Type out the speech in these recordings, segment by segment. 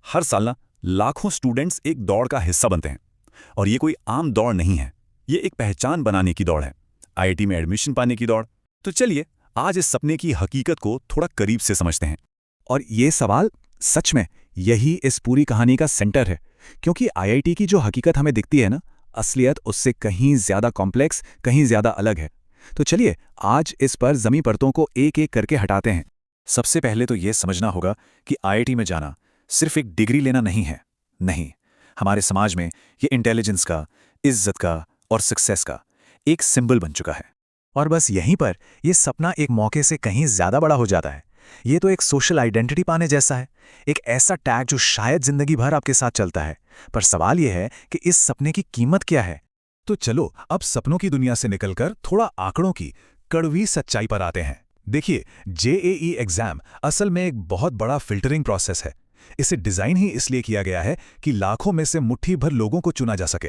हर साल ना लाखों स्टूडेंट्स एक दौड़ का हिस्सा बनते हैं। और ये कोई आम दौड़ नहीं है, ये एक पहचान बनाने की दौड़ है, आईआईटी में एडमिशन पाने की दौड़। तो चलिए आज इस सपने की हकीकत को थोड़ा करीब से समझते हैं। और ये सवाल सच में यही इस पूरी कहानी का सेंटर है, क्योंकि आईआईटी की जो हकीकत हमें दिखती है ना, असलियत उससे कहीं ज्यादा कॉम्प्लेक्स, कहीं ज्यादा अलग है। तो चलिए आज इस पर जमी परतों को एक एक करके हटाते हैं। सबसे पहले तो यह समझना होगा कि आईआईटी में जाना सिर्फ एक डिग्री लेना नहीं है। नहीं, हमारे समाज में ये इंटेलिजेंस का, इज्जत का और सक्सेस का एक सिंबल बन चुका है। और बस यहीं पर यह सपना एक मौके से कहीं ज्यादा बड़ा हो जाता है। ये तो एक सोशल आइडेंटिटी पाने जैसा है, एक ऐसा टैग जो शायद जिंदगी भर आपके साथ चलता है। पर सवाल यह है कि इस सपने की कीमत क्या है। तो चलो अब सपनों की दुनिया से निकलकर थोड़ा आंकड़ों की कड़वी सच्चाई पर आते हैं। देखिए, जेईई एग्जाम असल में एक बहुत बड़ा फिल्टरिंग प्रोसेस है। इसे डिजाइन ही इसलिए किया गया है कि लाखों में से मुट्ठी भर लोगों को चुना जा सके।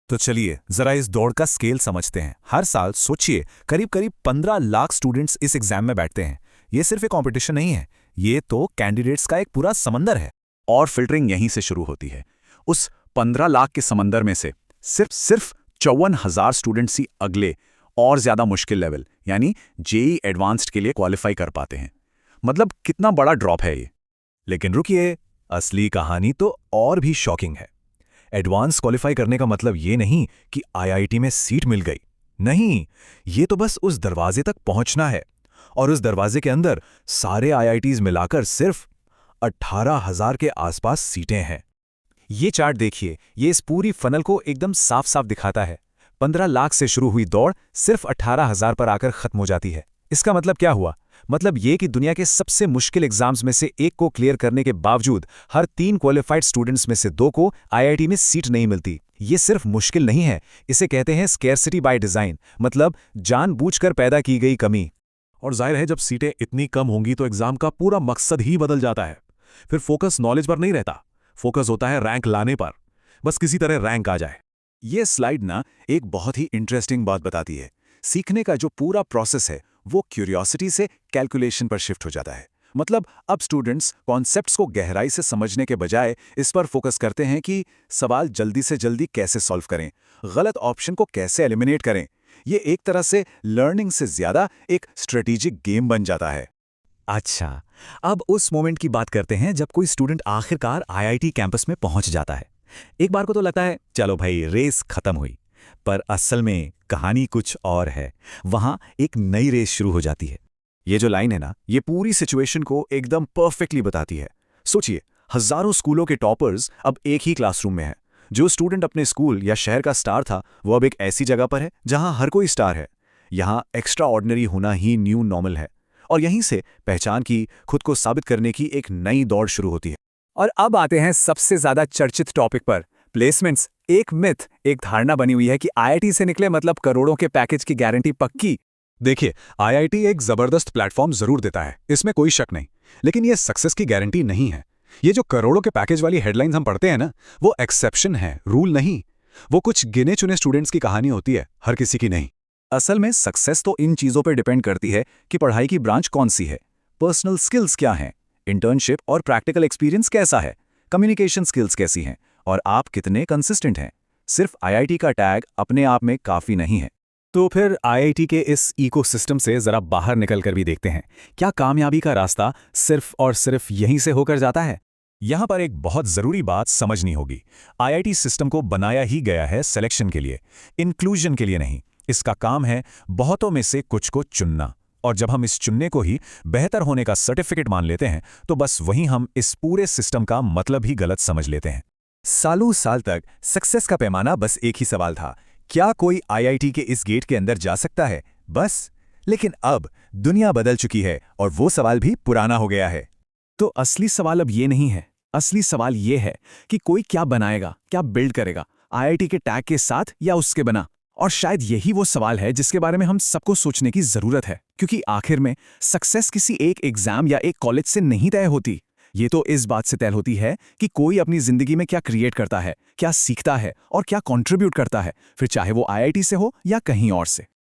तो चलिए जरा इस दौड़ का स्केल समझते हैं। हर साल सोचिए करीब करीब 15 लाख स्टूडेंट्स इस एग्जाम में बैठते हैं। ये सिर्फ एक कॉम्पिटिशन नहीं है, ये तो कैंडिडेट्स का एक पूरा समंदर है। और फिल्टरिंग यहीं से शुरू होती है। उस 15 लाख के समंदर में से सिर्फ 54,000 स्टूडेंट्स ही अगले और ज्यादा मुश्किल लेवल यानी जेईई एडवांस्ड के लिए क्वालिफाई कर पाते हैं। मतलब कितना बड़ा ड्रॉप है ये। लेकिन रुकिए, असली कहानी तो और भी शॉकिंग है। एडवांस क्वालिफाई करने का मतलब ये नहीं कि आईआईटी में सीट मिल गई। नहीं, ये तो बस उस दरवाजे तक पहुंचना है। और उस दरवाजे के अंदर सारे आईआईटीज मिलाकर सिर्फ 18,000 के आसपास सीटें हैं। ये चार्ट देखिए, ये इस पूरी फनल को एकदम साफ साफ दिखाता है। 15 लाख से शुरू हुई दौड़ सिर्फ 18,000 पर आकर खत्म हो जाती है। इसका मतलब क्या हुआ? मतलब ये कि दुनिया के सबसे मुश्किल एग्जाम्स में से एक को क्लियर करने के बावजूद हर 3 क्वालिफाइड स्टूडेंट्स में से 2 को आईआईटी में सीट नहीं मिलती। ये सिर्फ मुश्किल नहीं है, इसे कहते हैं स्केर्सिटी बाय डिजाइन, मतलब जानबूझकर पैदा की गई कमी। और जाहिर है जब सीटें इतनी कम होंगी तो एग्जाम का पूरा मकसद ही बदल जाता है। फिर फोकस नॉलेज पर नहीं रहता, फोकस होता है रैंक लाने पर। बस किसी तरह रैंक आ जाए। ये स्लाइड ना एक बहुत ही इंटरेस्टिंग बात बताती है। सीखने का जो पूरा प्रोसेस है वो क्यूरियोसिटी से कैलकुलेशन पर शिफ्ट हो जाता है। मतलब अब स्टूडेंट्स कॉन्सेप्ट्स को गहराई से समझने के बजाय इस पर फोकस करते हैं कि सवाल जल्दी से जल्दी कैसे सॉल्व करें, गलत ऑप्शन को कैसे एलिमिनेट करें। ये एक तरह से लर्निंग से ज्यादा एक स्ट्रेटेजिक गेम बन जाता है। अच्छा, अब उस मोमेंट की बात करते हैं जब कोई स्टूडेंट आखिरकार आईआईटी कैंपस में पहुंच जाता है। एक बार को तो लगता है चलो भाई रेस खत्म हुई, पर असल में कहानी कुछ और है। वहां एक नई रेस शुरू हो जाती है। ये जो लाइन है ना, ये पूरी सिचुएशन को एकदम परफेक्टली बताती है। सोचिए, हजारों स्कूलों के टॉपर्स अब एक ही क्लासरूम में हैं। जो स्टूडेंट अपने स्कूल या शहर का स्टार था वो अब एक ऐसी जगह पर है जहां हर कोई स्टार है। यहां एक्स्ट्रा ऑर्डिनरी होना ही न्यू नॉर्मल है। और यहीं से पहचान की, खुद को साबित करने की एक नई दौड़ शुरू होती है। और अब आते हैं सबसे ज्यादा चर्चित टॉपिक पर, प्लेसमेंट्स। एक मिथ, एक धारणा बनी हुई है कि आईआईटी से निकले मतलब करोड़ों के पैकेज की गारंटी पक्की। देखिए, आईआईटी एक जबरदस्त प्लेटफॉर्म जरूर देता है, इसमें कोई शक नहीं। लेकिन ये सक्सेस की गारंटी नहीं है। ये जो करोड़ों के पैकेज वाली हेडलाइंस हम पढ़ते हैं ना, वो एक्सेप्शन है, रूल नहीं। वो कुछ गिने चुने स्टूडेंट्स की कहानी होती है, हर किसी की नहीं। असल में सक्सेस तो इन चीजों पर डिपेंड करती है कि पढ़ाई की ब्रांच कौन सी है, पर्सनल स्किल्स क्या हैं, इंटर्नशिप और प्रैक्टिकल एक्सपीरियंस कैसा है, कम्युनिकेशन स्किल्स कैसी हैं, और आप कितने कंसिस्टेंट हैं। सिर्फ आईआईटी का टैग अपने आप में काफी नहीं है। तो फिर आईआईटी के इस इकोसिस्टम से जरा बाहर निकलकर भी देखते हैं, क्या कामयाबी का रास्ता सिर्फ और सिर्फ यहीं से होकर जाता है? यहां पर एक बहुत जरूरी बात समझनी होगी। आईआईटी सिस्टम को बनाया ही गया है सिलेक्शन के लिए, इंक्लूजन के लिए नहीं। इसका काम है बहुतों में से कुछ को चुनना। और जब हम इस चुनने को ही बेहतर होने का सर्टिफिकेट मान लेते हैं तो बस वहीं हम इस पूरे सिस्टम का मतलब ही गलत समझ लेते हैं। सालों साल तक सक्सेस का पैमाना बस एक ही सवाल था, क्या कोई आईआईटी के इस गेट के अंदर जा सकता है, बस। लेकिन अब दुनिया बदल चुकी है और वो सवाल भी पुराना हो गया है। तो असली सवाल अब ये नहीं है, असली सवाल ये है कि कोई क्या बनाएगा, क्या बिल्ड करेगा, आईआईटी के टैग के साथ या उसके बिना। और शायद यही वो सवाल है जिसके बारे में हम सबको सोचने की जरूरत है, क्योंकि आखिर में सक्सेस किसी एक एग्जाम या एक कॉलेज से नहीं तय होती। ये तो इस बात से तय होती है कि कोई अपनी जिंदगी में क्या क्रिएट करता है, क्या सीखता है और क्या कंट्रीब्यूट करता है, फिर चाहे वो आईआईटी से हो या कहीं और से।